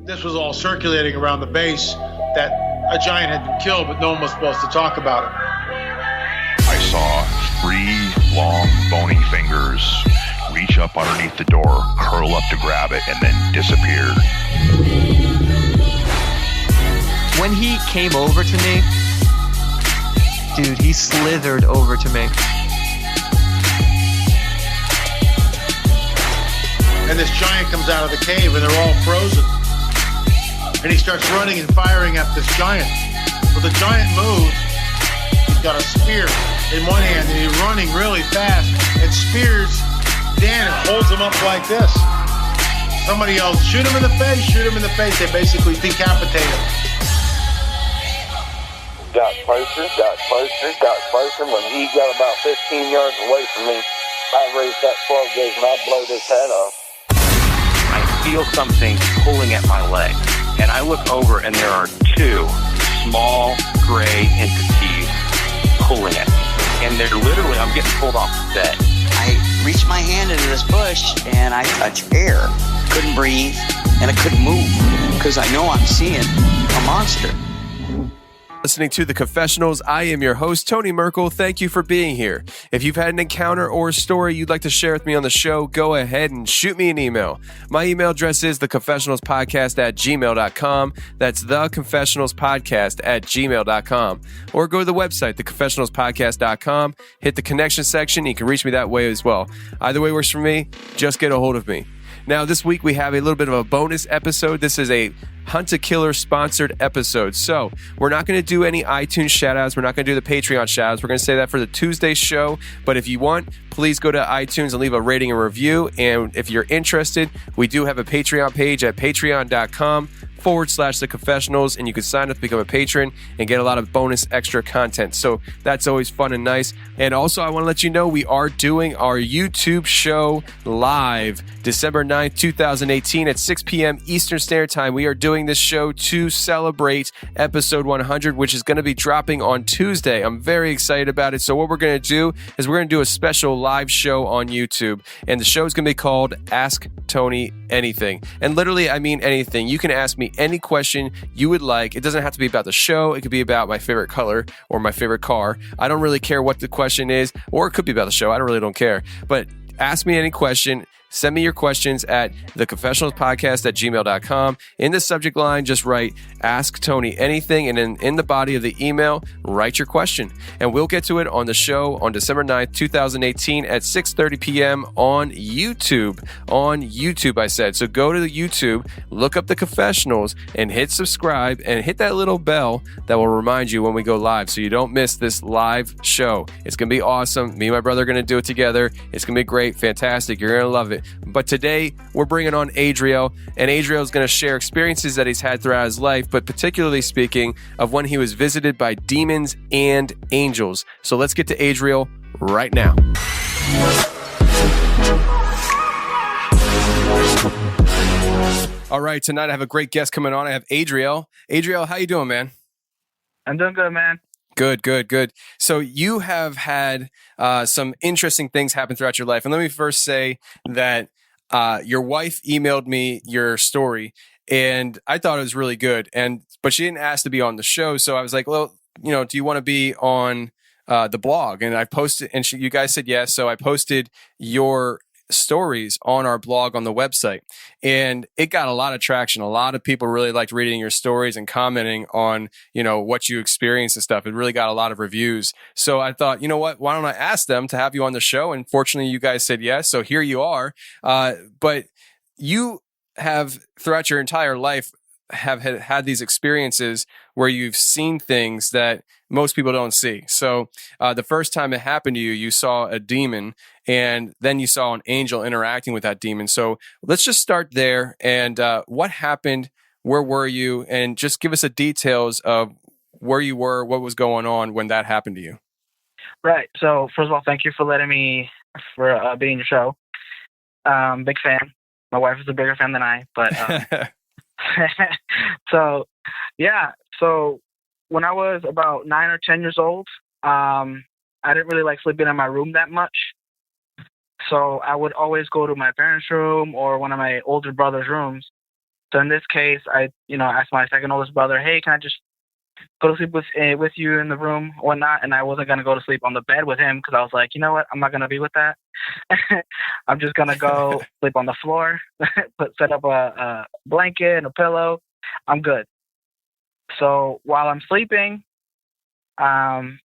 This was all circulating around the base that a giant had been killed, but no one was supposed to talk about it. I saw 3 long, bony fingers reach up underneath the door, curl up to grab it, and then disappear. When he came over to me, dude, he slithered over to me. And this giant comes out of the cave and they're all frozen. And he starts running and firing at this giant. Well, the giant moves. He's got a spear in one hand and he's running really fast and spears Dan and holds him up like this. Somebody yells, shoot him in the face, shoot him in the face. They basically decapitate him. Got closer. When he got about 15 yards away from me, I raised that 12 gauge and I blowed his head off. I feel something pulling at my leg, and I look over and there are 2 small gray entities pulling at me. And they're literally, I'm getting pulled off the bed. I reached my hand into this bush and I touched air. Couldn't breathe and I couldn't move because I know I'm seeing a monster. Listening to The Confessionals, I am your host, Tony Merkel. Thank you for being here. If you've had an encounter or a story you'd like to share with me on the show, go ahead and shoot me an email. My email address is theconfessionalspodcast@gmail.com. That's theconfessionalspodcast@gmail.com. Or go to the website, theconfessionalspodcast.com. Hit the connection section. You can reach me that way as well. Either way works for me. Just get a hold of me. Now, this week we have a little bit of a bonus episode. This is a Hunt a Killer sponsored episode. So we're not going to do any iTunes shout-outs. We're not going to do the Patreon shout-outs. We're going to say that for the Tuesday show. But if you want, please go to iTunes and leave a rating and review. And if you're interested, we do have a Patreon page at patreon.com/The Confessionals, and you can sign up to become a patron and get a lot of bonus extra content. So that's always fun and nice. And also, I want to let you know we are doing our YouTube show live December 9th, 2018 at 6 p.m. Eastern Standard Time. We are doing this show to celebrate episode 100, which is going to be dropping on Tuesday. I'm very excited about it. So what we're going to do is we're going to do a special live show on YouTube, and the show is going to be called Ask Tony Anything. And literally, I mean anything. You can ask me any question you would like. It doesn't have to be about the show. It could be about my favorite color or my favorite car. I don't really care what the question is, or it could be about the show. I don't care. But ask me any question. Send me your questions at theconfessionalspodcast@gmail.com. In the subject line, just write Ask Tony Anything, and in the body of the email, write your question. And we'll get to it on the show on December 9th, 2018 at 6:30 p.m. on YouTube. On YouTube, I said. So go to the YouTube, look up The Confessionals, and hit subscribe, and hit that little bell that will remind you when we go live so you don't miss this live show. It's going to be awesome. Me and my brother are going to do it together. It's going to be great, fantastic. You're going to love it. But today, we're bringing on Adriel, and Adriel is going to share experiences that he's had throughout his life, but particularly speaking of when he was visited by demons and angels. So let's get to Adriel right now. All right, tonight I have a great guest coming on. I have Adriel. Adriel, how you doing, man? I'm doing good, man. Good. So you have had some interesting things happen throughout your life. And let me first say that your wife emailed me your story, and I thought it was really good. But she didn't ask to be on the show. So I was like, well, do you want to be on the blog? And I posted, and you guys said yes. So I posted your stories on our blog on the website, and it got a lot of traction. A lot of people really liked reading your stories and commenting on what you experienced and stuff. It really got a lot of reviews. So I thought, you know what, why don't I ask them to have you on the show? And fortunately you guys said yes, so here you are. But you have, throughout your entire life, have had these experiences where you've seen things that most people don't see. So the first time it happened to you, you saw a demon, and then you saw an angel interacting with that demon. So let's just start there. And what happened? Where were you? And just give us the details of where you were, what was going on when that happened to you. Right. So first of all, thank you for letting me be in your show. Big fan. My wife is a bigger fan than I, but So when I was about 9 or 10 years old, I didn't really like sleeping in my room that much. So I would always go to my parents' room or one of my older brother's rooms So in this case, I asked my second oldest brother, hey, can I just go to sleep with you in the room or whatnot? And I wasn't going to go to sleep on the bed with him because I was like, you know what? I'm not going to be with that. I'm just going to go sleep on the floor, set up a blanket and a pillow. I'm good. So while I'm sleeping, I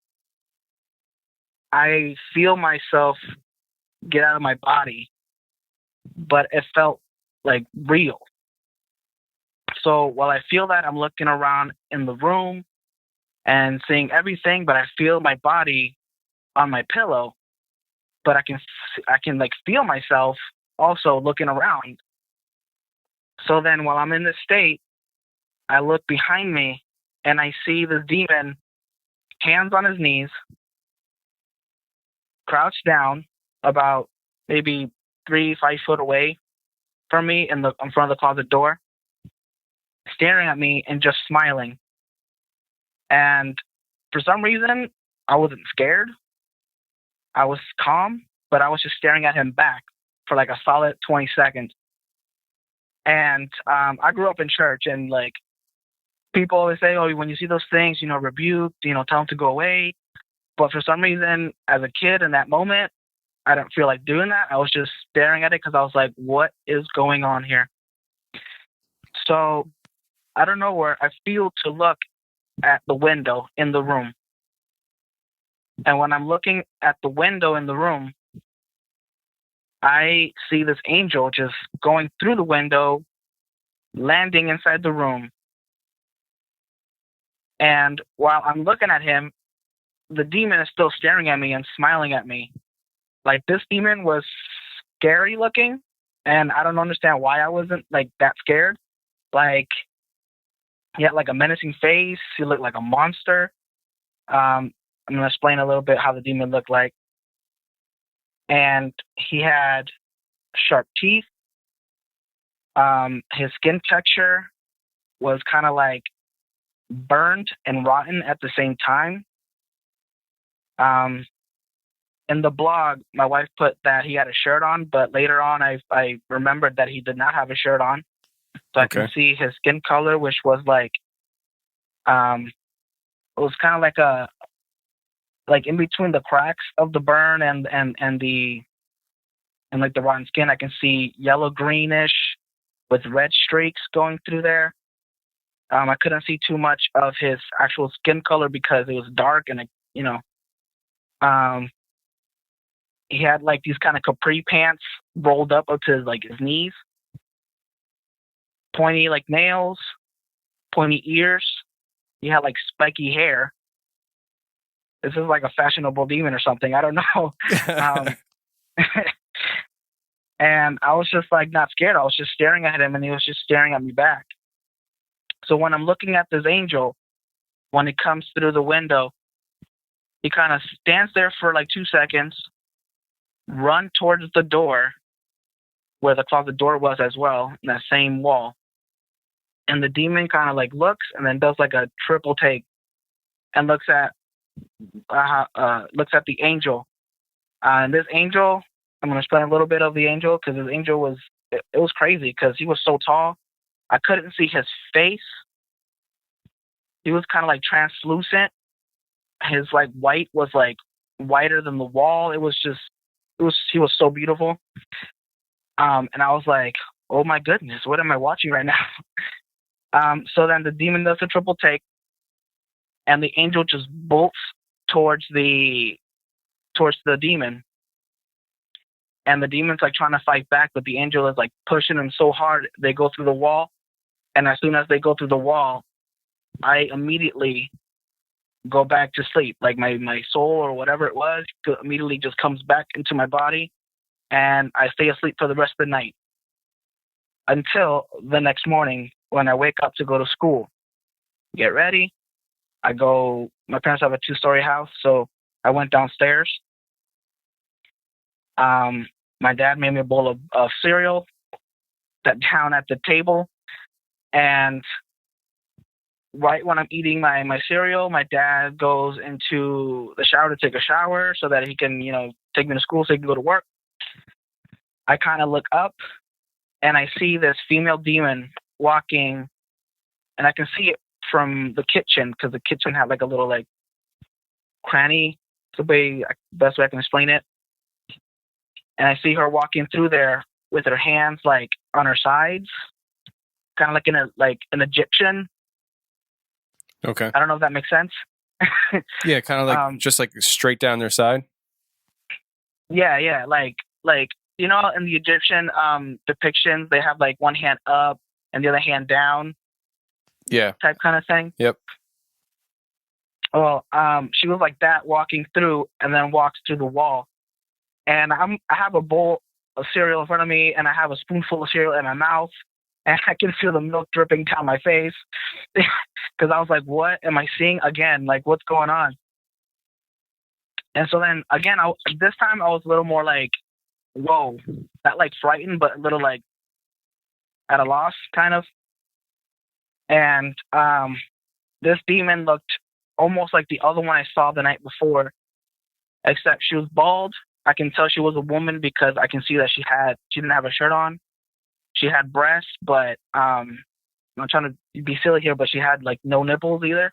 feel myself get out of my body, but it felt like real. So while I feel that, I'm looking around in the room and seeing everything, but I feel my body on my pillow, but I can like feel myself also looking around. So then while I'm in this state, I look behind me and I see this demon, hands on his knees, crouched down about maybe 3-5 foot away from me in front of the closet door, staring at me and just smiling. And for some reason, I wasn't scared. I was calm, but I was just staring at him back for like a solid 20 seconds. And I grew up in church, and like people always say, oh, when you see those things, rebuke, tell them to go away. But for some reason, as a kid in that moment, I didn't feel like doing that. I was just staring at it because I was like, what is going on here? So I don't know where I feel to look at the window in the room. And when I'm looking at the window in the room, I see this angel just going through the window, landing inside the room. And while I'm looking at him, the demon is still staring at me and smiling at me. Like, this demon was scary looking, and I don't understand why I wasn't like that scared. Like, he had like a menacing face. He looked like a monster. I'm going to explain a little bit how the demon looked like. And he had sharp teeth. His skin texture was kind of like burned and rotten at the same time. In the blog, my wife put that he had a shirt on, but later on I remembered that he did not have a shirt on. So okay. I can see his skin color, which was like, it was kind of like in between the cracks of the burn and like the rotten skin, I can see yellow greenish with red streaks going through there. I couldn't see too much of his actual skin color because it was dark, and he had like these kind of capri pants rolled up to like his knees, pointy like nails, pointy ears. He had like spiky hair. This is like a fashionable demon or something. I don't know. And I was just like not scared. I was just staring at him, and he was just staring at me back. So when I'm looking at this angel, when he comes through the window, he kind of stands there for like 2 seconds, run towards the door where the closet door was as well, in that same wall. And the demon kind of like looks and then does like a triple take and looks at the angel. And this angel, I'm going to explain a little bit of the angel, because this angel was crazy because he was so tall. I couldn't see his face. He was kind of like translucent. His like white was like whiter than the wall. He was so beautiful. And I was like, oh my goodness, what am I watching right now? So then the demon does a triple take, and the angel just bolts towards the demon. And the demon's like trying to fight back, but the angel is like pushing him so hard they go through the wall. And as soon as they go through the wall, I immediately go back to sleep. Like my soul or whatever it was immediately just comes back into my body, and I stay asleep for the rest of the night until the next morning when I wake up to go to school. Get ready. I go. My parents have a 2-story house, so I went downstairs. My dad made me a bowl of cereal, sat down at the table, and right when I'm eating my cereal, my dad goes into the shower to take a shower so that he can, take me to school so he can go to work. I kind of look up, and I see this female demon walking, and I can see it from the kitchen because the kitchen had like a little like cranny. It's the best way I can explain it. And I see her walking through there with her hands like on her sides, kind of like an Egyptian. Okay. I don't know if that makes sense. Yeah, kind of like just like straight down their side. Yeah, like you know, in the Egyptian depictions, they have like one hand up and the other hand down. Yeah. Type kind of thing. Yep. Well, she was like that walking through, and then walks through the wall. And I have a bowl of cereal in front of me, and I have a spoonful of cereal in my mouth, and I can feel the milk dripping down my face because I was like, "What am I seeing again? Like, what's going on?" And so then again, this time I was a little more like, "Whoa!" Not like frightened, but a little like at a loss, kind of. And this demon looked almost like the other one I saw the night before, except she was bald. I can tell she was a woman because I can see that she didn't have a shirt on. She had breasts, but I'm not trying to be silly here, but she had like no nipples either.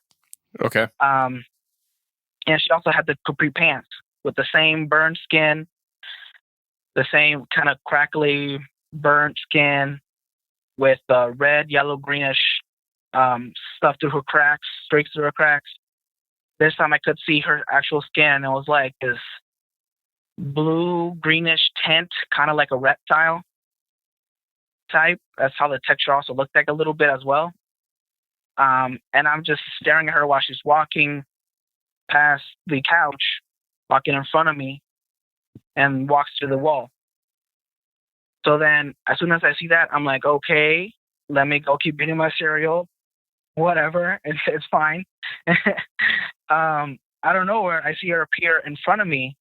Okay. And she also had the capri pants with the same burned skin, the same kind of crackly burnt skin with red, yellow, greenish stuff through her cracks, streaks through her cracks. This time I could see her actual skin. It was like this blue, greenish tint, kind of like a reptile type. That's how the texture also looked like a little bit as well. And I'm just staring at her while she's walking past the couch, walking in front of me, and walks through the wall. So then as soon as I see that, I'm like, okay, let me go keep eating my cereal. Whatever, it's fine. Out of nowhere, I see her appear in front of me.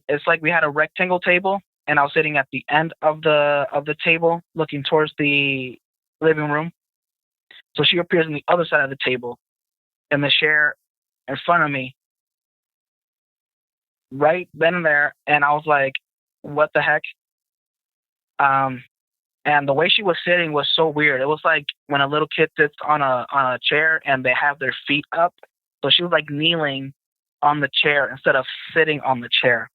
It's like we had a rectangle table, and I was sitting at the end of the table, looking towards the living room. So she appears on the other side of the table, in the chair in front of me, right then and there. And I was like, "What the heck?" And the way she was sitting was so weird. It was like when a little kid sits on a chair and they have their feet up. So she was like kneeling on the chair instead of sitting on the chair.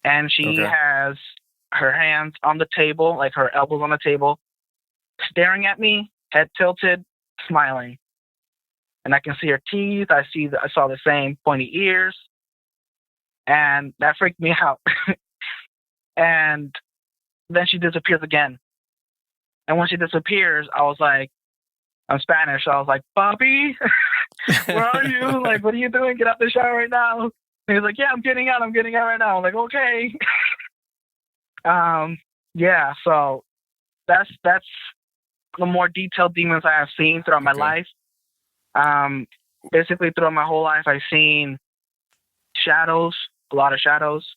And she has her hands on the table, like her elbows on the table, staring at me, head tilted, smiling. And I can see her teeth. I saw the same pointy ears. And that freaked me out. And then she disappears again. And when she disappears, I was like, I'm Spanish, so I was like, "Papi, where are you? Like, what are you doing? Get out the shower right now." And he was like, "Yeah, I'm getting out right now." I'm like, "Okay." Yeah, so that's the more detailed demons I have seen throughout my life. Basically throughout my whole life, I've seen shadows, a lot of shadows.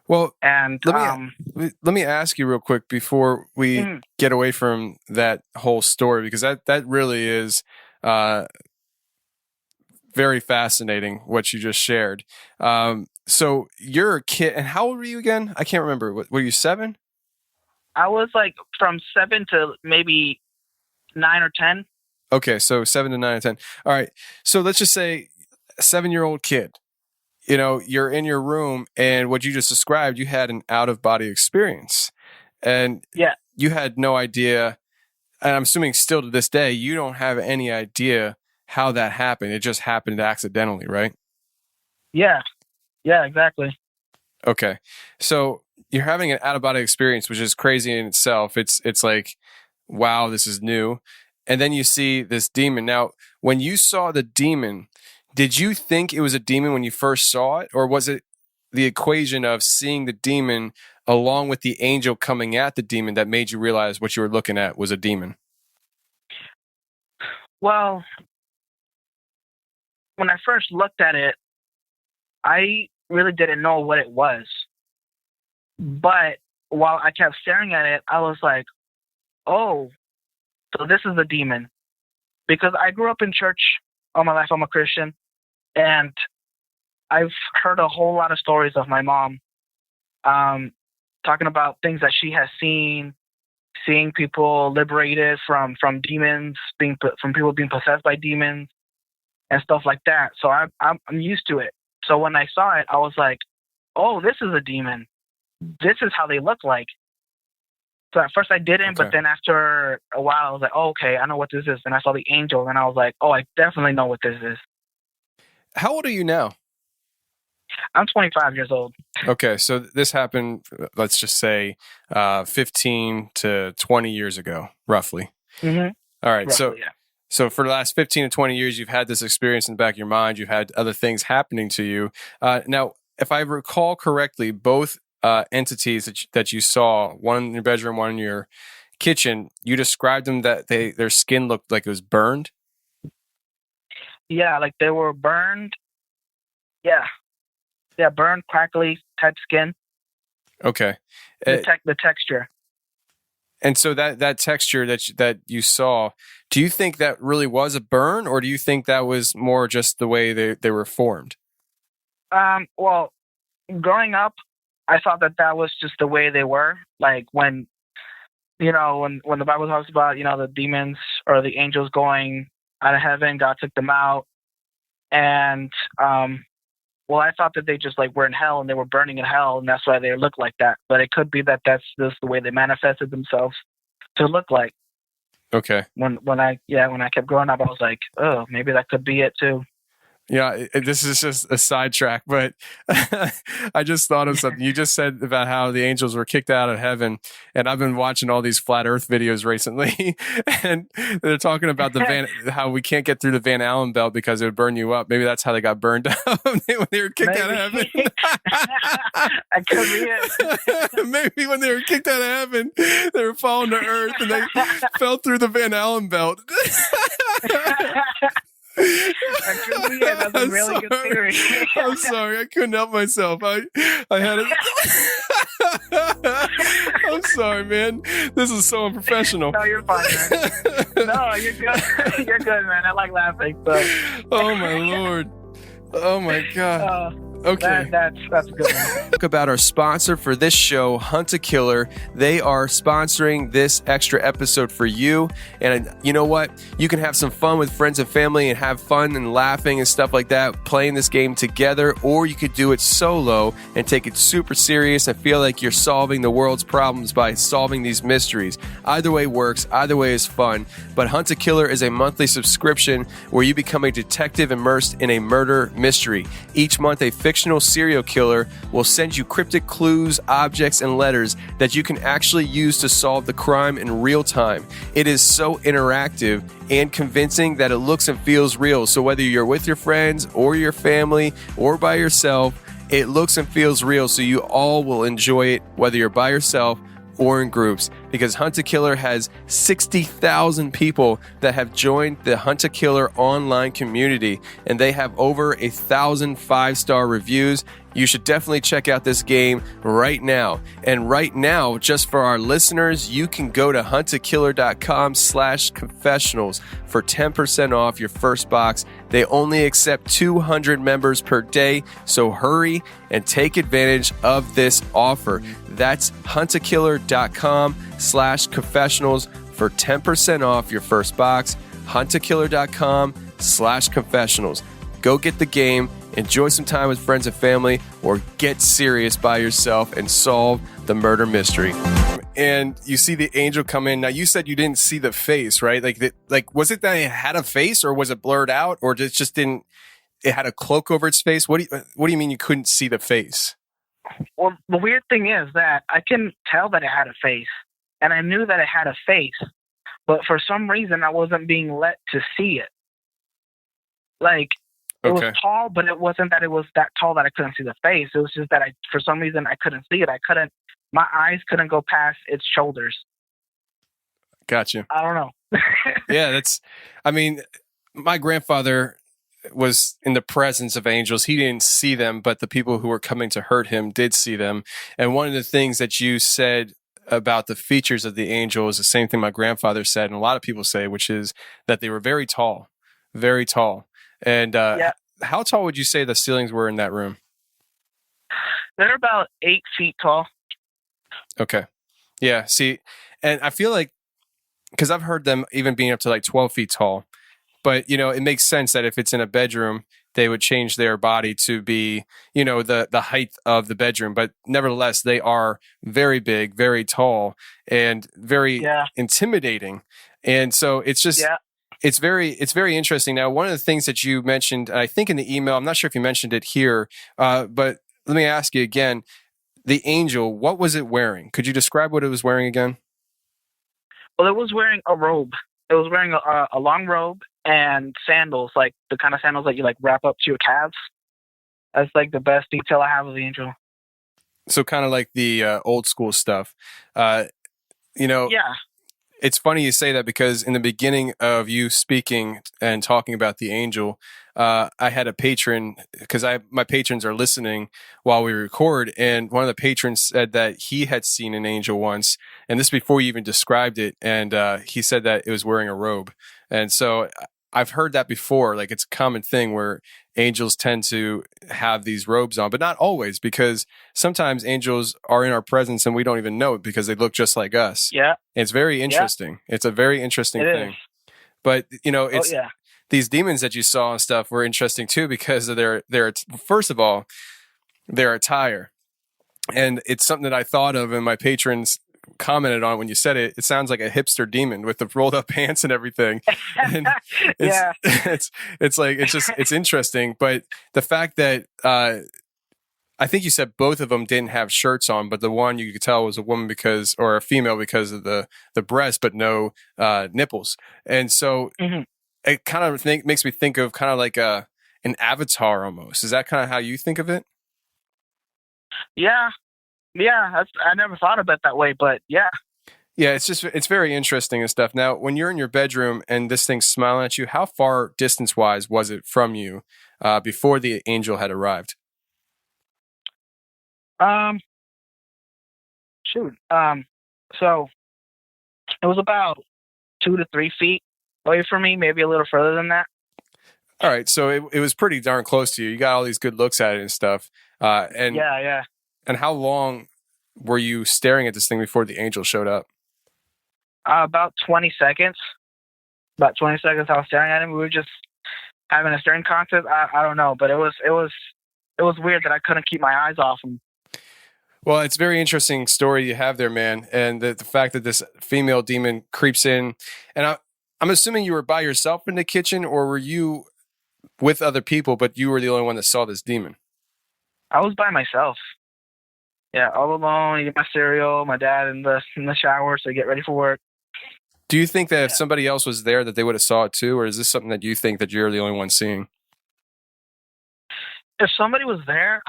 Well, and let me ask you real quick before we get away from that whole story, because that really is very fascinating what you just shared. So you're a kid, and how old were you again? I can't remember. Were you 7? I was like from 7 to maybe 9 or 10. Okay, so 7 to 9 or 10. All right. So let's just say a 7-year-old kid. You know, you're in your room, and what you just described, you had an out-of-body experience. And you had no idea, and I'm assuming still to this day, you don't have any idea how that happened. It just happened accidentally, right? Yeah, exactly. Okay. So you're having an out-of-body experience, which is crazy in itself. It's like, wow, this is new. And then you see this demon. Now, when you saw the demon, did you think it was a demon when you first saw it? Or was it the equation of seeing the demon along with the angel coming at the demon that made you realize what you were looking at was a demon? Well, when I first looked at it, I really didn't know what it was. But while I kept staring at it, I was like, "Oh, so this is a demon." Because I grew up in church all my life. I'm a Christian. And I've heard a whole lot of stories of my mom talking about things that she has seen, seeing people liberated from demons, from people being possessed by demons and stuff like that. So I'm used to it. So when I saw it, I was like, oh, this is a demon. This is how they look like. So at first I didn't, but then after a while I was like, oh, okay, I know what this is. And I saw the angel and I was like, oh, I definitely know what this is. How old are you now? I'm 25 years old. Okay, so this happened, let's just say, 15 to 20 years ago, roughly. Mm-hmm. All right, roughly, so for the last 15 to 20 years, you've had this experience in the back of your mind. You've had other things happening to you. Now, if I recall correctly, both entities that you saw, one in your bedroom, one in your kitchen, you described them that their skin looked like it was burned? Yeah, like they were burned. Yeah, burned, crackly type skin. Okay. The texture. And so that texture that you saw, do you think that really was a burn, or do you think that was more just the way they were formed? Well, growing up, I thought that was just the way they were. Like when the Bible talks about, the demons or the angels going out of heaven, God took them out. And, well, I thought that they just like were in hell and they were burning in hell, and that's why they look like that. But it could be that that's just the way they manifested themselves to look like. Okay. When I kept growing up, I was like, oh, maybe that could be it too. Yeah, this is just a sidetrack, but I just thought of something. You just said about how the angels were kicked out of heaven, and I've been watching all these flat Earth videos recently, and they're talking about how we can't get through the Van Allen belt because it would burn you up. Maybe that's how they got burned up when they were kicked out of heaven. I could be it. Maybe when they were kicked out of heaven, they were falling to Earth and they fell through the Van Allen belt. That could be it. That's a really good theory. I'm sorry, I couldn't help myself. I had it. I'm sorry, man. This is so unprofessional. No, you're fine, man. No, you're good. You're good, man. I like laughing. So. Oh my Lord. Oh my God. Okay. That's a good one. Talk about our sponsor for this show, Hunt a Killer. They are sponsoring this extra episode for you. And you know what? You can have some fun with friends and family and have fun and laughing and stuff like that, playing this game together, or you could do it solo and take it super serious and feel like you're solving the world's problems by solving these mysteries. Either way works. Either way is fun. But Hunt a Killer is a monthly subscription where you become a detective immersed in a murder mystery. Each month, a fictional serial killer will send you cryptic clues, objects, and letters that you can actually use to solve the crime in real time. It is so interactive and convincing that it looks and feels real. So whether you're with your friends or your family or by yourself, it looks and feels real. So you all will enjoy it, whether you're by yourself or in groups, because Hunt a Killer has 60,000 people that have joined the Hunt a Killer online community, and they have over 1,000 5-star reviews. You should definitely check out this game right now. And right now, just for our listeners, you can go to huntakiller.com/confessionals for 10% off your first box. They only accept 200 members per day, so hurry and take advantage of this offer. That's huntakiller.com/confessionals for 10% off your first box. huntakiller.com/confessionals. Go get the game, enjoy some time with friends and family, or get serious by yourself and solve the murder mystery. And you see the angel come in. Now, you said you didn't see the face, right? Like was it that it had a face, or was it blurred out, or it just didn't? It had a cloak over its face. What do you mean you couldn't see the face? Well, the weird thing is that I can tell that it had a face, and I knew that it had a face, but for some reason I wasn't being let to see it. Like, it was tall, but it wasn't that it was that tall that I couldn't see the face. It was just that for some reason I couldn't see it. My eyes couldn't go past its shoulders. Gotcha. I don't know. Yeah, my grandfather was in the presence of angels. He didn't see them, but the people who were coming to hurt him did see them. And one of the things that you said about the features of the angel is the same thing my grandfather said, and a lot of people say, which is that they were very tall, very tall. And how tall would you say the ceilings were in that room? They're about 8 feet tall. Okay. Yeah. See, And I feel like, because I've heard them even being up to like 12 feet tall, but it makes sense that if it's in a bedroom, they would change their body to be, the height of the bedroom. But nevertheless, they are very big, very tall, and very intimidating. And so it's just, it's very interesting. Now, one of the things that you mentioned, I think in the email, I'm not sure if you mentioned it here, but let me ask you again, the angel, what was it wearing? Could you describe what it was wearing again? Well, it was wearing a robe. It was wearing a long robe and sandals, like the kind of sandals that you like wrap up to your calves. That's like the best detail I have of the angel. So kind of like the old school stuff. Yeah. It's funny you say that, because in the beginning of you speaking and talking about the angel, I had a patron, because my patrons are listening while we record, and one of the patrons said that he had seen an angel once, and this before you even described it, and he said that it was wearing a robe. And so I've heard that before, like it's a common thing where angels tend to have these robes on, but not always, because sometimes angels are in our presence and we don't even know it because they look just like us. Yeah. It's very interesting. Yeah. It's a very interesting thing. But, it's these demons that you saw and stuff were interesting too, because of their first of all, their attire. And it's something that I thought of, and my patrons commented on when you said it. It sounds like a hipster demon with the rolled up pants and everything. And it's interesting. But the fact that I think you said both of them didn't have shirts on, but the one you could tell was a woman or a female because of the breast, but no nipples. And so it kind of makes me think of kind of like an avatar almost. Is that kind of how you think of it? Yeah. Yeah, I never thought of it that way, but yeah. Yeah, it's very interesting and stuff. Now, when you're in your bedroom and this thing's smiling at you, how far distance-wise was it from you before the angel had arrived? So it was about 2 to 3 feet away from me, maybe a little further than that. All right, so it was pretty darn close to you. You got all these good looks at it and stuff. Yeah. And how long were you staring at this thing before the angel showed up? About 20 seconds. About 20 seconds I was staring at him. We were just having a staring contest. I don't know, but it was weird that I couldn't keep my eyes off him. Well, it's a very interesting story you have there, man. And the fact that this female demon creeps in. And I'm assuming you were by yourself in the kitchen, or were you with other people, but you were the only one that saw this demon? I was by myself. Yeah, all alone, eating my cereal, my dad in the shower, so get ready for work. Do you think that if somebody else was there that they would have saw it too, or is this something that you think that you're the only one seeing? If somebody was there,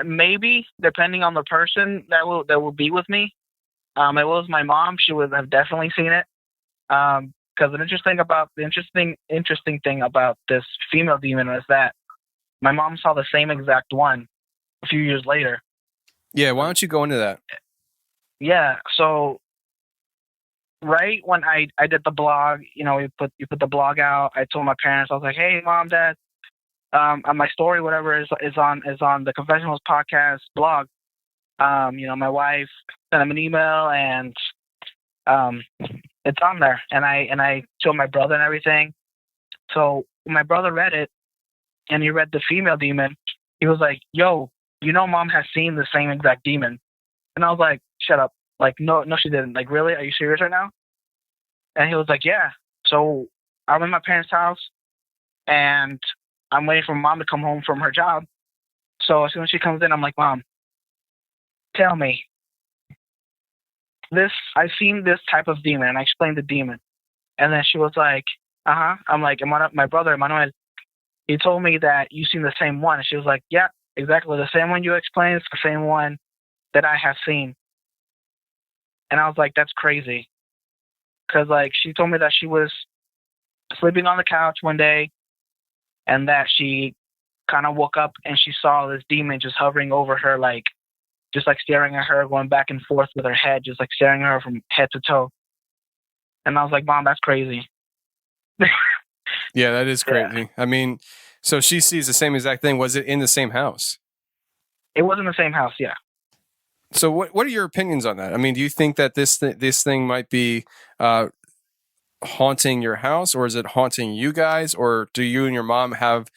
maybe, depending on the person that will be with me. It was my mom. She would have definitely seen it. Because the interesting thing about this female demon is that my mom saw the same exact one a few years later. Yeah, why don't you go into that? Yeah, so right when I did the blog, you put the blog out. I told my parents, I was like, "Hey, Mom, Dad, my story, whatever, is on the Confessionals podcast blog." My wife sent him an email, and it's on there. And I showed my brother and everything. So when my brother read it, and he read the female demon, he was like, "Yo, Mom has seen the same exact demon." And I was like, "Shut up. Like, no, she didn't. Like, really? Are you serious right now?" And he was like, "Yeah." So I'm in my parents' house, and I'm waiting for Mom to come home from her job. So as soon as she comes in, I'm like, "Mom, tell me. I've seen this type of demon." And I explained the demon. And then she was like, "Uh-huh." I'm like, my brother, Emmanuel, he told me that you've seen the same one. And she was like, "Yeah, exactly. The same one you explained. It's the same one that I have seen." And I was like, "That's crazy." Because, she told me that she was sleeping on the couch one day and that she kind of woke up and she saw this demon just hovering over her, just staring at her, going back and forth with her head, just staring at her from head to toe. And I was like, "Mom, that's crazy." Yeah, that is crazy. Yeah. I mean, so she sees the same exact thing. Was it in the same house? It was in the same house, yeah. So what are your opinions on that? I mean, do you think that this thing might be haunting your house, or is it haunting you guys, or do you and your mom have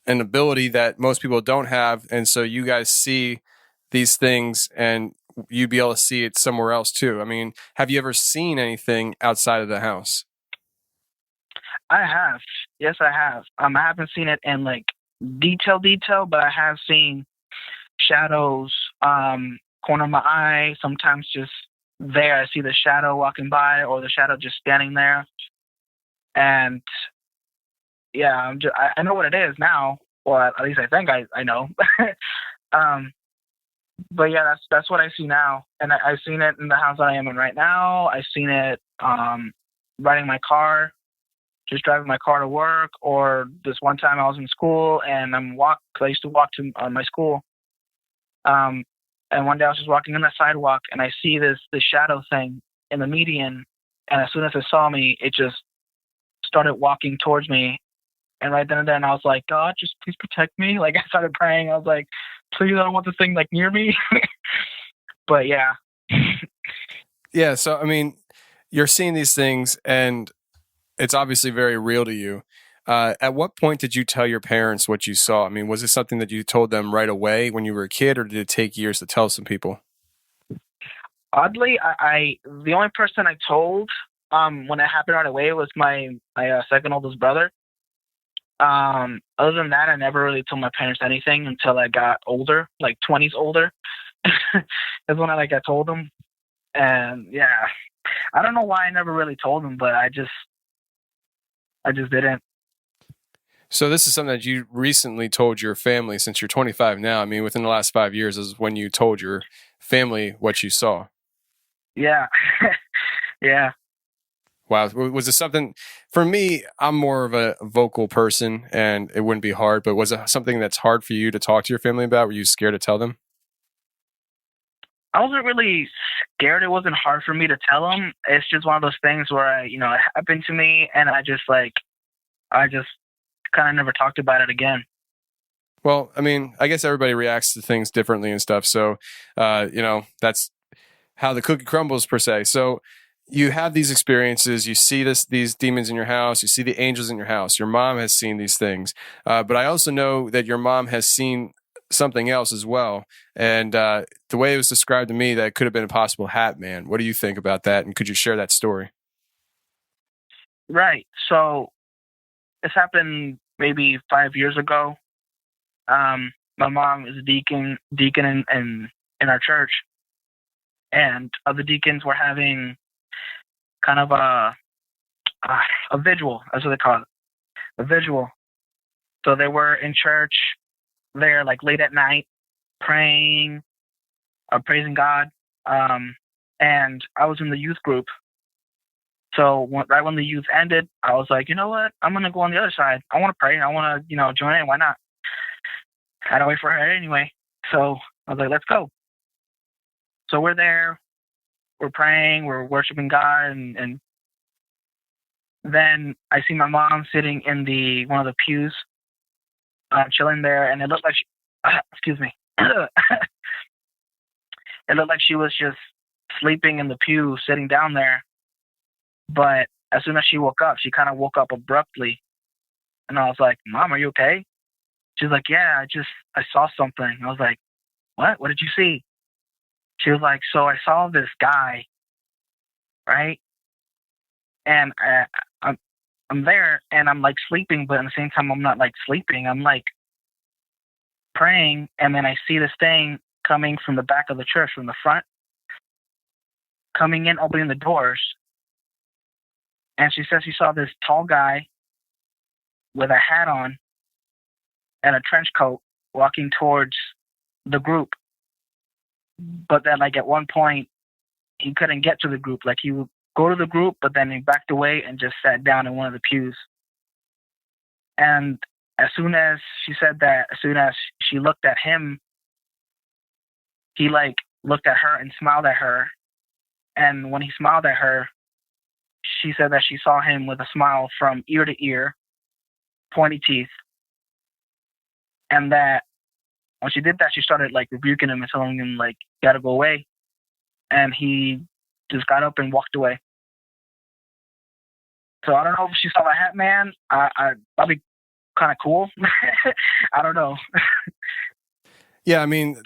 an ability that most people don't have, and so you guys see these things and you'd be able to see it somewhere else too? I mean, have you ever seen anything outside of the house? I have. Yes, I have. I haven't seen it in like detail, but I have seen shadows, corner of my eye, sometimes just there. I see the shadow walking by or the shadow just standing there. And yeah, I know what it is now, or at least I think I know. um, but yeah, that's what I see now. And I've seen it in the house that I am in right now. I've seen it riding my car, just driving my car to work, or this one time I was in school and cause I used to walk to my school. And one day I was just walking on the sidewalk and I see this shadow thing in the median. And as soon as it saw me, it just started walking towards me. And right then and there, I was like, God, just please protect me. Like I started praying. I was like, please, I don't want this thing like near me. But yeah. Yeah. So, I mean, you're seeing these things and it's obviously very real to you. At what point did you tell your parents what you saw? I mean, was it something that you told them right away when you were a kid, or did it take years to tell some people? Oddly, I the only person I told when it happened right away was my second oldest brother. Other than that, I never really told my parents anything until I got older, like 20s older. That's when I told them. And yeah, I don't know why I never really told them, but I just didn't. So this is something that you recently told your family since you're 25 now. I mean, within the last 5 years is when you told your family what you saw. Yeah. Yeah. Wow. Was it something, for me, I'm more of a vocal person and it wouldn't be hard, but was it something that's hard for you to talk to your family about? Were you scared to tell them? I wasn't really scared. It wasn't hard for me to tell them. It's just one of those things where it happened to me and I just kind of never talked about it again. Well, I mean, I guess everybody reacts to things differently and stuff. So, that's how the cookie crumbles per se. So you have these experiences, you see these demons in your house, you see the angels in your house. Your mom has seen these things. But I also know that your mom has seen something else as well. And the way it was described to me, that it could have been a possible Hat Man. What do you think about that? And could you share that story? Right. So this happened maybe 5 years ago. My mom is a deacon in our church, and other deacons were having kind of a vigil. That's what they call it, a vigil. So they were in church there late at night, praying, praising God. And I was in the youth group. So right when the youth ended, I was like, you know what? I'm going to go on the other side. I want to pray. I want to, join in. Why not? I had to wait for her anyway. So I was like, let's go. So we're there. We're praying. We're worshiping God. And then I see my mom sitting in one of the pews, chilling there. And it looked like excuse me. It looked like she was just sleeping in the pew, sitting down there. But as soon as she woke up, she kind of woke up abruptly. And I was like, Mom, are you okay? She's like, yeah, I saw something. I was like, what? What did you see? She was like, so I saw this guy, right? And I'm there and I'm sleeping, but at the same time, I'm not sleeping. I'm praying. And then I see this thing coming from the back of the church, from the front, coming in, opening the doors. And she says she saw this tall guy with a hat on and a trench coat walking towards the group. But then at one point he couldn't get to the group. He would go to the group, but then he backed away and just sat down in one of the pews. And as soon as she said that, as soon as she looked at him, he looked at her and smiled at her. And when he smiled at her, she said that she saw him with a smile from ear to ear, pointy teeth, and that when she did that, she started like rebuking him and telling him like, "You gotta go away," and he just got up and walked away. So I don't know if she saw the Hat Man. That'd be kind of cool. I don't know. Yeah, I mean,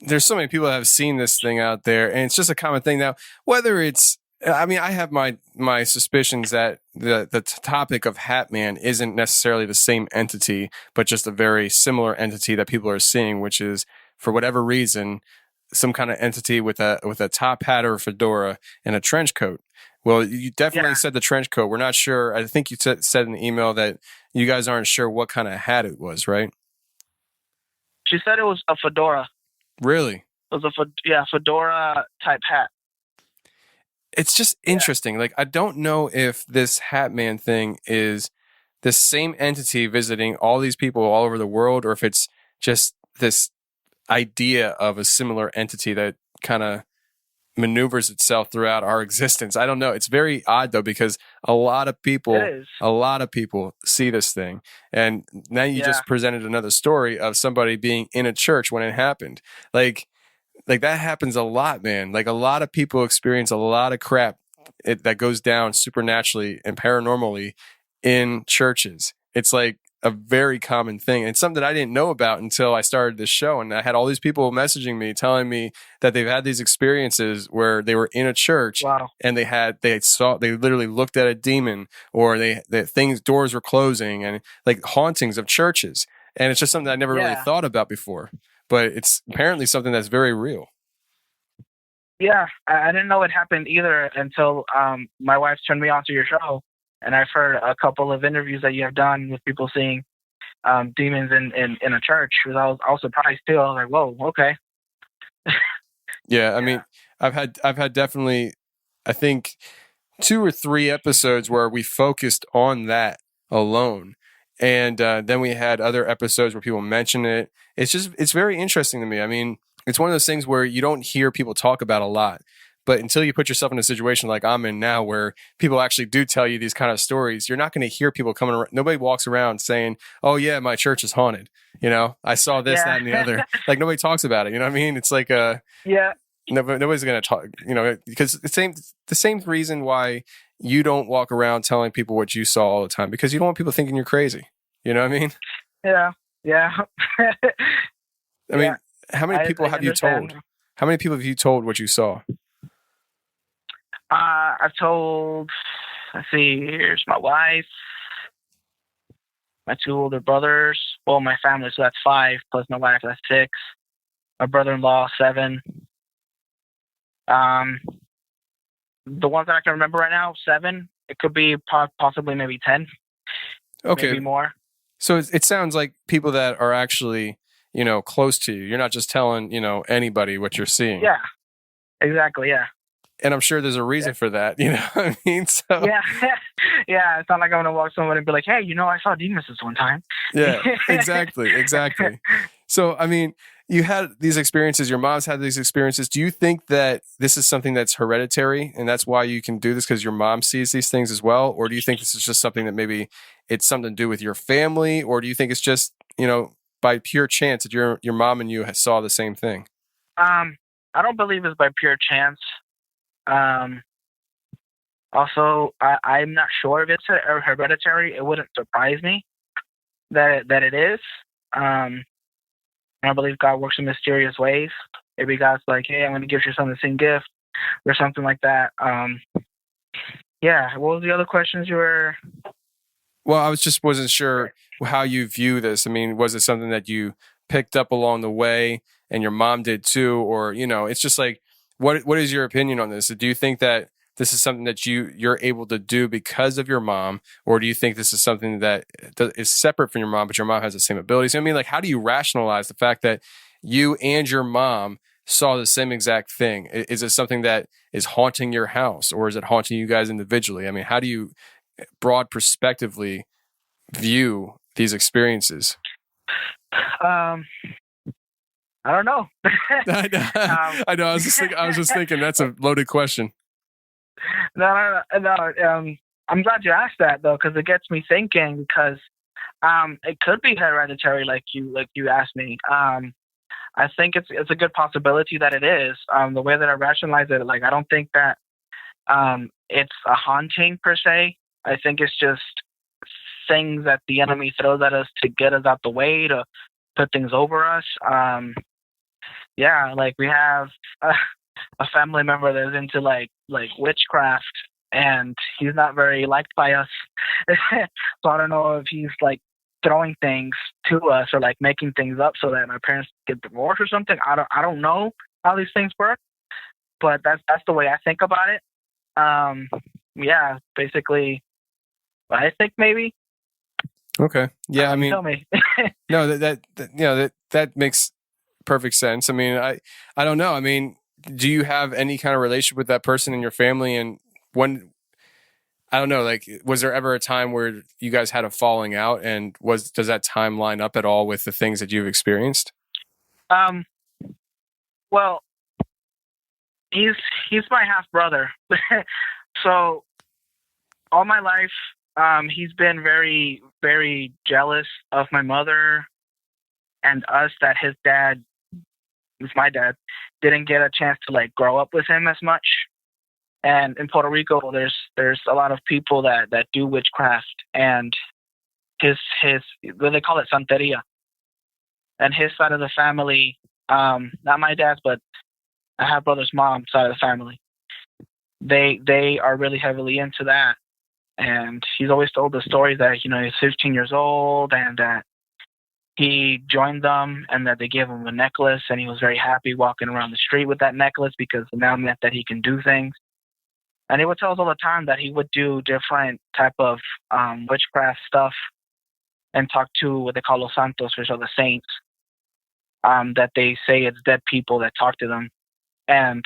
there's so many people that have seen this thing out there, and it's just a common thing now. Whether it's, I mean, I have my suspicions that the topic of Hat Man isn't necessarily the same entity, but just a very similar entity that people are seeing, which is, for whatever reason, some kind of entity with a top hat or a fedora and a trench coat. Well, you definitely said the trench coat. We're not sure. I think you said in the email that you guys aren't sure what kind of hat it was, right? She said it was a fedora. Really? It was a fedora type hat. It's just interesting. Like, I don't know if this Hat Man thing is the same entity visiting all these people all over the world, or if it's just this idea of a similar entity that kind of maneuvers itself throughout our existence. I don't know. It's very odd though, because a lot of people see this thing. And now you just presented another story of somebody being in a church when it happened. Like that happens a lot, man. Like, a lot of people experience a lot of crap that goes down supernaturally and paranormally in churches. It's like a very common thing. And it's something that I didn't know about until I started this show. And I had all these people messaging me, telling me that they've had these experiences where they were in a church and they literally looked at a demon, or doors were closing, and like hauntings of churches. And it's just something I never really thought about before, but it's apparently something that's very real. Yeah. I didn't know it happened either until my wife turned me on to your show. And I've heard a couple of interviews that you have done with people seeing demons in a church. I was surprised too. I was like, whoa, okay. Yeah, I mean, I've had definitely, I think, 2 or 3 episodes where we focused on that alone. And then we had other episodes where people mention it. It's very interesting to me. I mean, it's one of those things where you don't hear people talk about a lot. But until you put yourself in a situation like I'm in now, where people actually do tell you these kind of stories, you're not going to hear people coming around. Nobody walks around saying, "Oh yeah, my church is haunted." You know, I saw this, that, and the other. Like, nobody talks about it. You know what I mean? It's like nobody's going to talk. You know, because the same reason why you don't walk around telling people what you saw all the time, because you don't want people thinking you're crazy. You know what I mean? Yeah. I mean, how many people have you told? How many people have you told what you saw? I've told, let's see, here's my wife, my 2 older brothers, well, my family, so that's 5, plus my wife, that's 6, my brother-in-law, 7. The ones that I can remember right now, 7. It could be possibly maybe 10. Okay. Maybe more. So it sounds like people that are actually, close to you. You're not just telling, anybody what you're seeing. Yeah, exactly, yeah. And I'm sure there's a reason for that, you know what I mean? So yeah. It's not like I'm gonna walk someone and be like, "Hey, I saw demons this one time." Yeah, exactly. So, I mean, you had these experiences. Your mom's had these experiences. Do you think that this is something that's hereditary, and that's why you can do this because your mom sees these things as well, or do you think this is just something that maybe it's something to do with your family, or do you think it's just by pure chance that your mom and you saw the same thing? I don't believe it's by pure chance. Also, I'm not sure if it's hereditary. It wouldn't surprise me that it is. I believe God works in mysterious ways. Maybe God's like, "Hey, I'm going to give your son the same gift," or something like that. What was the other questions you were? Well, I wasn't sure how you view this. I mean, was it something that you picked up along the way and your mom did too? Or, it's just like, what is your opinion on this? Do you think that this is something that you're able to do because of your mom? Or do you think this is something that is separate from your mom, but your mom has the same abilities? I mean, like, how do you rationalize the fact that you and your mom saw the same exact thing? Is it something that is haunting your house, or is it haunting you guys individually? I mean, how do you broad perspectively view these experiences? I don't know. I know. I was just thinking that's a loaded question. No. I'm glad you asked that though, because it gets me thinking. Because it could be hereditary, like you asked me. I think it's a good possibility that it is. The way that I rationalize it, like I don't think that it's a haunting per se. I think it's just things that the enemy throws at us to get us out the way, to put things over us. Yeah, like we have a family member that's into like witchcraft, and he's not very liked by us. So I don't know if he's like throwing things to us or like making things up so that my parents get divorced or something. I don't know how these things work, but that's the way I think about it. Yeah, basically, I think maybe. Okay. Yeah, I mean, tell me. no, that makes perfect sense. I mean, I don't know. I mean, do you have any kind of relationship with that person in your family? And when, I don't know, like, was there ever a time where you guys had a falling out, and does that time line up at all with the things that you've experienced? Well, he's my half brother. So all my life, he's been very, very jealous of my mother and us, that his dad, my dad, didn't get a chance to like grow up with him as much. And in Puerto Rico, there's a lot of people that do witchcraft, and his what they call it, santeria. And his side of the family, not my dad's, but I have brother's mom side of the family, they are really heavily into that. And he's always told the story that, he's 15 years old and that he joined them and that they gave him a necklace, and he was very happy walking around the street with that necklace because it now meant that he can do things. And he would tell us all the time that he would do different type of witchcraft stuff and talk to what they call los santos, which are the saints, that they say it's dead people that talk to them, and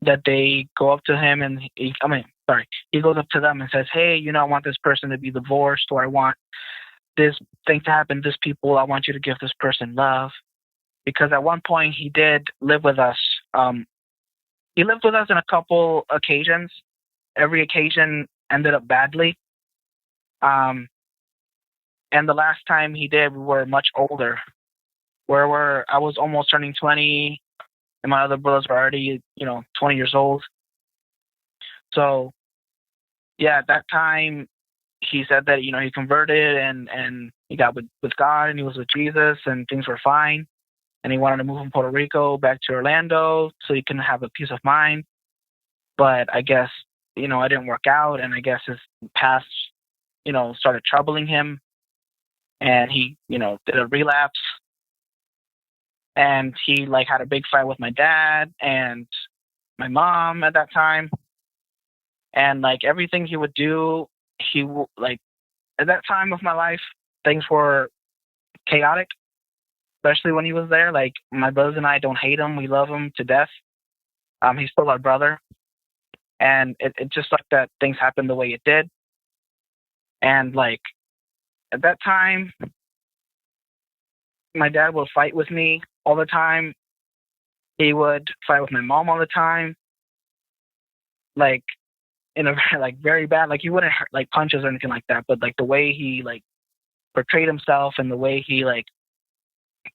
that they go up to him and he goes up to them and says, hey, I want this person to be divorced, or I want this thing to happen to this people. I want you to give this person love. Because at one point he did live with us. He lived with us in a couple occasions. Every occasion ended up badly. And the last time he did, we were much older. I was almost turning 20, and my other brothers were already, 20 years old. So, yeah, at that time, he said that, he converted and he got with God, and he was with Jesus, and things were fine. And he wanted to move from Puerto Rico back to Orlando so he can have a peace of mind. But I guess, it didn't work out, and I guess his past, started troubling him, and he, did a relapse. And he had a big fight with my dad and my mom at that time. And everything he would do, at that time of my life, things were chaotic, especially when he was there. My brothers and I don't hate him. We love him to death. He's still our brother. And it just that things happened the way it did. And at that time, my dad would fight with me all the time. He would fight with my mom all the time. In a very bad, he wouldn't hurt, punches or anything like that, but the way he portrayed himself and the way he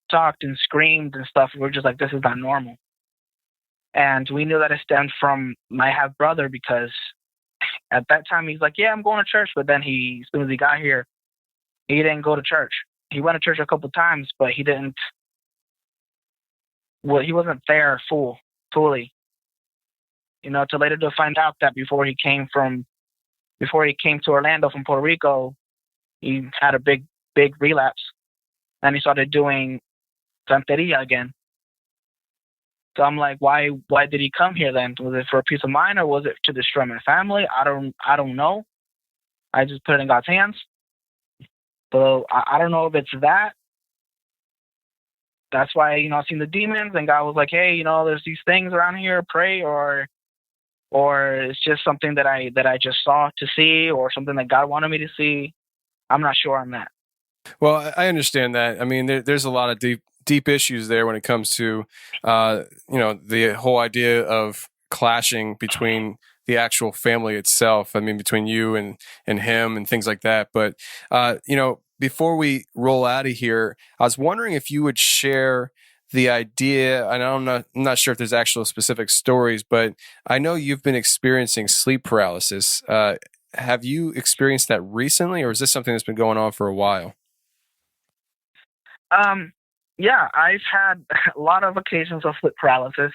talked and screamed and stuff, we're just this is not normal. And we knew that it stemmed from my half brother, because at that time he's yeah, I'm going to church, but then as soon as he got here, he didn't go to church. He went to church a couple times, but he didn't. Well, he wasn't there fully. To later to find out that before he came to Orlando from Puerto Rico, he had a big relapse, and he started doing santeria again. So I'm why did he come here then? Was it for a peace of mind, or was it to destroy my family? I don't know. I just put it in God's hands. So I don't know if it's that. That's why, I've seen the demons, and God was hey, there's these things around here, pray, or it's just something that I just saw to see, or something that God wanted me to see. I'm not sure on that. Well, I understand that. I mean, there's a lot of deep issues there when it comes to, the whole idea of clashing between the actual family itself. I mean, between you and him and things like that. But, before we roll out of here, I was wondering if you would share the idea, and I'm not sure if there's actual specific stories, but I know you've been experiencing sleep paralysis. Have you experienced that recently, or is this something that's been going on for a while? Yeah, I've had a lot of occasions of sleep paralysis.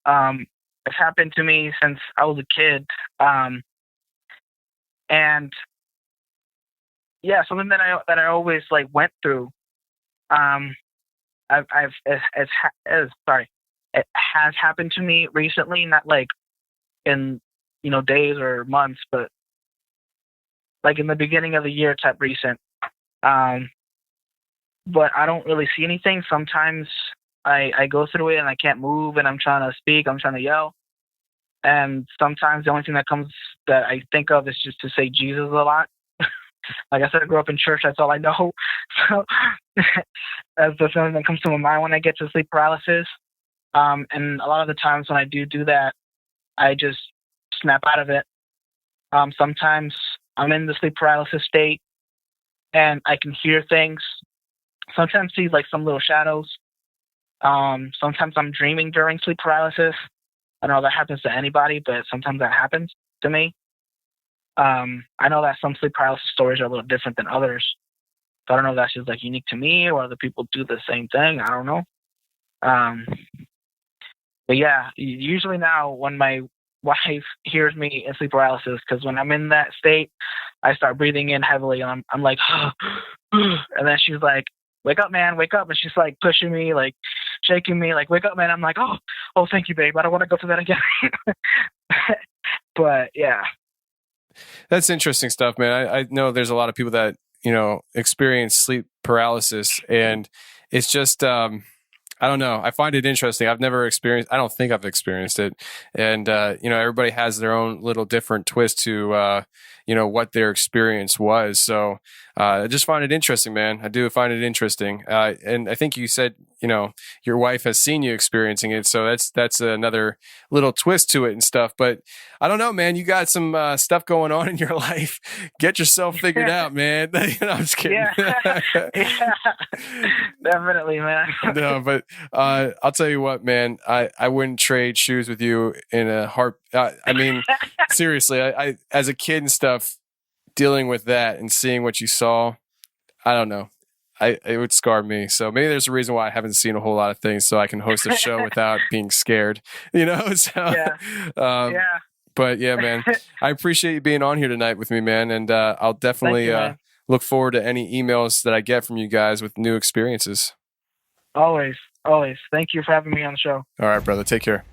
It's happened to me since I was a kid. And yeah, something that I always like went through. It has happened to me recently, not like in days or months, but like in the beginning of the year type recent. But I don't really see anything. Sometimes I go through it and I can't move and I'm trying to speak, I'm trying to yell. And sometimes the only thing that I think of is just to say Jesus a lot. Like I said, I grew up in church. That's all I know. So that's the thing that comes to my mind when I get to sleep paralysis. And a lot of the times when I do that, I just snap out of it. Sometimes I'm in the sleep paralysis state and I can hear things. Sometimes see like some little shadows. Sometimes I'm dreaming during sleep paralysis. I don't know if that happens to anybody, but sometimes that happens to me. I know that some sleep paralysis stories are a little different than others. So I don't know if that's just like unique to me or other people do the same thing. I don't know. But yeah, usually now when my wife hears me in sleep paralysis, because when I'm in that state, I start breathing in heavily and I'm like, and then she's like, wake up, man, wake up. And she's like pushing me, like shaking me, like, wake up, man. I'm like, oh, thank you, babe. I don't want to go through that again. But yeah. That's interesting stuff, man. I know there's a lot of people that, experience sleep paralysis, and it's just, I don't know. I find it interesting. I don't think I've experienced it. And, everybody has their own little different twist to, what their experience was. So, I just find it interesting, man. I do find it interesting. And I think you said, your wife has seen you experiencing it. So that's another little twist to it and stuff. But I don't know, man. You got some stuff going on in your life. Get yourself figured out, man. I'm just kidding. Yeah. Yeah. Definitely, man. No, but I'll tell you what, man. I wouldn't trade shoes with you in a heart. I mean, seriously, I as a kid and stuff, dealing with that and seeing what you saw, I don't know. It would scar me. So maybe there's a reason why I haven't seen a whole lot of things, so I can host a show without being scared. So, yeah. Yeah. But yeah, man, I appreciate you being on here tonight with me, man. And I'll definitely look forward to any emails that I get from you guys with new experiences. Always. Thank you for having me on the show. All right, brother. Take care.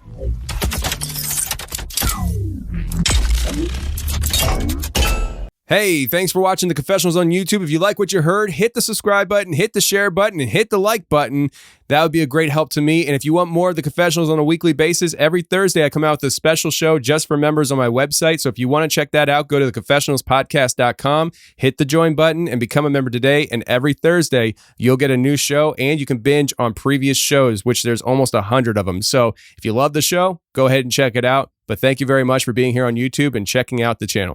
Hey, thanks for watching the Confessionals on YouTube. If you like what you heard, hit the subscribe button, hit the share button, and hit the like button. That would be a great help to me. And if you want more of the Confessionals on a weekly basis, every Thursday I come out with a special show just for members on my website. So if you want to check that out, go to theconfessionalspodcast.com, hit the join button, and become a member today. And every Thursday, you'll get a new show, and you can binge on previous shows, which there's almost 100 of them. So if you love the show, go ahead and check it out. But thank you very much for being here on YouTube and checking out the channel.